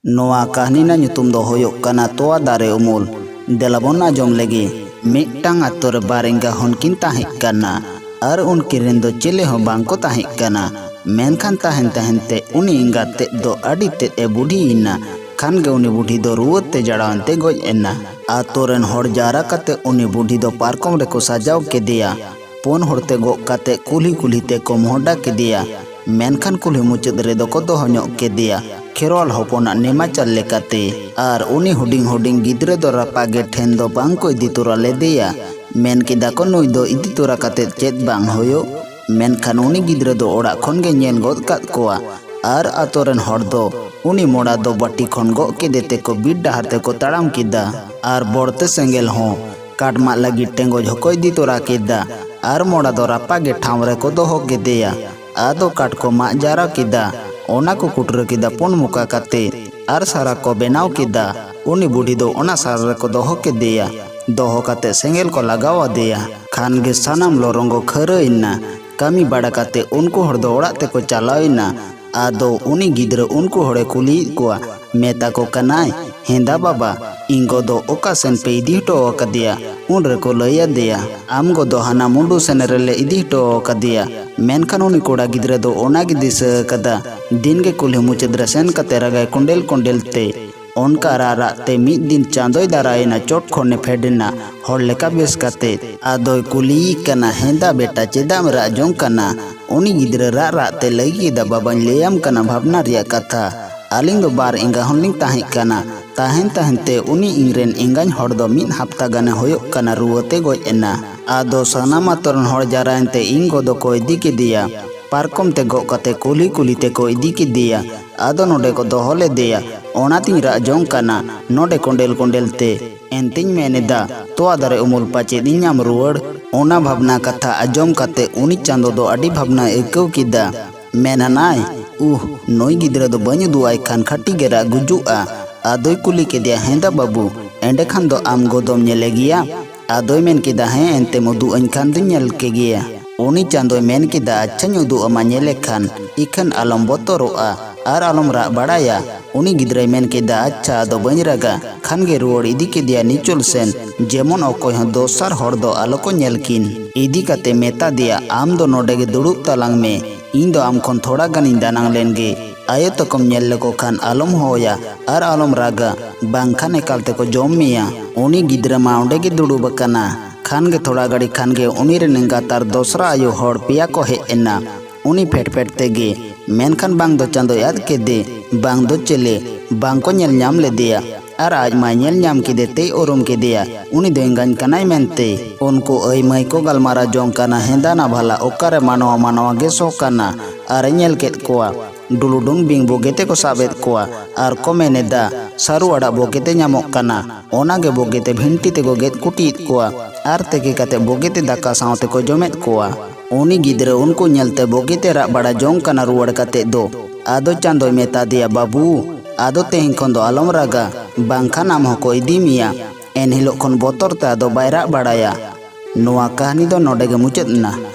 नोआ कहानी ना ᱧᱩᱛᱩᱢ ᱫᱚ ᱦᱩᱭᱩᱜ ᱠᱟᱱᱟ ᱛᱚᱣᱟ ᱫᱟᱨᱮ ᱩᱢᱩᱞ। ᱫᱮᱞᱟᱵᱚᱱ ᱟᱸᱡᱚᱢ ᱞᱮᱜᱮ। ᱢᱤᱫᱴᱟᱝ ᱟᱛᱳ ᱨᱮ ᱵᱟᱨ ᱮᱸᱜᱟ ᱦᱚᱱᱠᱤᱱ ᱛᱟᱦᱮᱸ ᱠᱟᱱᱟ ᱟᱨ ᱩᱱᱠᱤᱱ ᱨᱮᱱ ᱫᱚ ᱪᱤᱞᱤ ᱦᱚᱸ ᱵᱟᱝᱠᱚ ᱛᱟᱦᱮᱸ ᱠᱟᱱᱟ। ᱢᱮᱱᱠᱷᱟन ᱛᱟᱦᱮᱱ ᱛᱮ ᱩᱱᱤ ᱮᱸᱜᱟ ᱛᱮᱫ ᱫᱚ ᱟᱹᱰᱤ ᱛᱮᱫ ᱮ ᱵᱩᱰᱷᱤᱭᱮᱱᱟ। ᱠᱷᱟᱱ ᱜᱮ ᱩᱱᱤ ᱵᱩᱰᱷᱤ ᱫᱚ ᱨᱩᱣᱟᱹᱛᱮ ᱡᱟᱲᱟᱣᱮᱱᱛᱮ ᱜᱚᱡ ᱮᱱᱟ। ᱟᱛᱳ ᱨᱮᱱ ᱦᱚᱲ ᱡᱟᱣᱨᱟ ᱠᱟᱛᱮ ᱩᱱᱤ ᱵᱩᱰᱷᱤ ᱫᱚ ᱯᱟᱨᱠᱚᱢ ᱨᱮᱠᱚ ᱥᱟᱡᱟᱣ ᱠᱮᱫᱮᱭᱟ। ᱯᱩᱱ ᱦᱚᱲᱛᱮ ᱜᱚᱜ ᱠᱟᱛᱮ ᱠᱩᱞᱦᱤ ᱠᱩᱞᱦᱤ ᱛᱮᱠᱚ ᱢᱚᱦᱰᱟ ᱠᱮᱫᱮᱭᱟ। ᱢᱮᱱᱠᱷᱟन ᱠᱩᱞᱦᱤ ᱢᱩᱪᱟᱹᱫ ᱨᱮᱫᱚ ᱠᱚ ᱫᱚᱦᱚ ᱧᱚᱜ ᱠᱮᱫᱮᱭᱟ ᱠᱷᱮᱨᱣᱟᱞ ᱦᱚᱯᱚᱱᱟᱜ ᱱᱮᱢᱟᱪᱟᱞ ᱞᱮᱠᱟᱛᱮ। ᱟᱨ ᱩᱱᱤ ᱦᱩᱰᱤᱧ ᱦᱩᱰᱤᱧ ᱜᱤᱫᱽᱨᱟᱹ ᱫᱚ ᱨᱟᱯᱟᱜᱮ ᱴᱷᱮᱱ ᱫᱚ ᱵᱟᱝ ᱠᱚ ᱤᱫᱤ ᱛᱚᱨᱟ ᱞᱮᱫᱮᱭᱟ। ᱢᱮᱱ ᱠᱮᱫᱟ ᱠᱚ ᱱᱩᱭ ᱫᱚ ᱤᱫᱤ ᱛᱚᱨᱟ ᱠᱟᱛᱮ ᱪᱮᱫ ᱵᱟᱝ ᱦᱩᱭᱩᱜ। ᱢᱮᱱᱠᱷᱟन ᱩᱱᱤ ᱜᱤᱫᱽᱨᱟᱹ ᱫᱚ ᱚᱲᱟᱜ ᱠᱷᱚᱱ ᱜᱮ ᱧᱮᱞ ᱜᱚᱫ ᱠᱟᱫ ᱠᱚᱣᱟ। ᱟᱨ ᱟᱛᱳ ᱨᱮᱱ ᱦᱚᱲ ᱫᱚ उनी मोड़ा दो बाटी खन गो केदे तेको बीट डहार तेको ताड़ाम किदा आर बोड़ते सेंगेल हों काटमा लगी टेंगो झोको इदी तोरा किदा आर मोड़ा दो रापागे ठावरे को दोहो केदेया आदो काट को मा जारा किदा ओना को कुटर किदा पुन मुका काते आर सारा को बेनाव किदा उनी बूढ़ी दो ओना सारा को दोहो केदेया दोहो काते सेंगेल को लगावा देया खान गे सानाम लोरंगो खरइना कामी बाड़ा काते उनको हर दो ओड़ा तेको चलाइना आदो उनी गिद्र उनको हड़े कुली कोआ मेता को कनाय हेंदा बाबा इंगो दो ओका सेन पे इदी हटो कदिया उन रको लया दिया आम गो दो हाना मुंडू सेन रेले इदी हटो कदिया मेनखान उनी कोड़ा गिद्र दो ओना गी दिस कदा दिन के कुली मुचद्र सेन कते रगाय कुंडेल कुंडेल ते उनका रारा ते मिद दिन चांदोय दारायना चोट खोने फेडना हर लेका बेस काते आदोय कुली कना हेंदा बेटा चेदाम राजों कना उनी गिद्र रा ते लगी दा बाबान लेयाम कना भावना रिया कथा आलिंग दो बार एंगा हनलिंग ताहें कना ताहें ताहेंते उनी इंग्रेन एंगाñ हर दो मिद हफ्ता गाने होयो कना रुवते गoj एना आदो सानामा तोरन हर जारायनते इंगो दो को इदी केदिया पारकम ते गो कते कुली कुली ते को इदी केदिया आदो नोडे को दोहो लेदेया ओनातिन राजों कना नोडे कोंडेल कोंडेल ते एंतिन मेनेदा तोआ दारे उमुल पाचे दिन्याम रुवड़ ओना भावना कथा आजोम कते उनी चांदो दो अडी भावना एकव किदा मेनानाय नोई गिद्रा दो बनी दुआई खान खट्टी गेरा गुजुआ आदोय कुली केदिया हेंदा बाबू एंडे खान दो आम गोदम नेले गिया आदोय मेन किदा हें एंते मुदु अñ खान दो नेल के गिया उनी चांदोय मेन किदा अच्छा नुदु अमा नेले खान इखन आलम बोतरोआ आर आलम रा बड़ाया उनी गिद्राय मेन किदा अच्छा दो बनी रगा खान गे रुवड़ इदी केदिया निचुल सेन जेमन अकोय हं दोसर हर दो आलो को नेलकिन इदी काते मेता दिया आम दो नोडे गे दुड़ुब तलांग में इन दो आम खन थोड़ा गानिन दानांग लेनगे आयो तकम नेल लेको खान आलम होया आर आलम रागा बांखान एकाल तेको जम मिया उनी गिद्रा मा ओंडे गे दुड़ुब कना खान गे थोड़ा गाड़ी खान गे उनी रे नेंगा तार दोसरा आयो हड़ पिया को हे एना उनी फेट फेट तेगे मेनखान बांग दो चांदो याद केदे बांग दो चले बांग को नेल ᱧᱟᱢ लेदेया आर आज मा नेल ᱧᱟᱢ केदे ते ओरम केदेया उनी दो एंगाñ कनाय मेनते उनको अय मई को गलमारा जों कना हेंदा ना भला ओकारे मानवा मानवा गे सो कना आर नेल केद कोआ डुलुडुंग बिंग बोगेते को साबेद कोआ आर को मेनेदा सारू अड़ा बोगेते ᱧᱟᱢᱚᱜ कना ओना गे बोगेते भिंटी ते को गेद कुटीत कोआ आर तेके काते बोगेते दाका सावते को जमेत कोआ उनी गिद्रा उनको नेलते बोगेते रा बड़ा जों कना रुवड़ काते दो आदो चांदोय मेता दिया बाबू आदो तेहिं खन दो आलम रागा बांखान आम हको इदी मिया एन हिलो खन बोतर ते आदो बायरा बड़ाया नोआ कहानी दो नोडे गे मुचाद ना।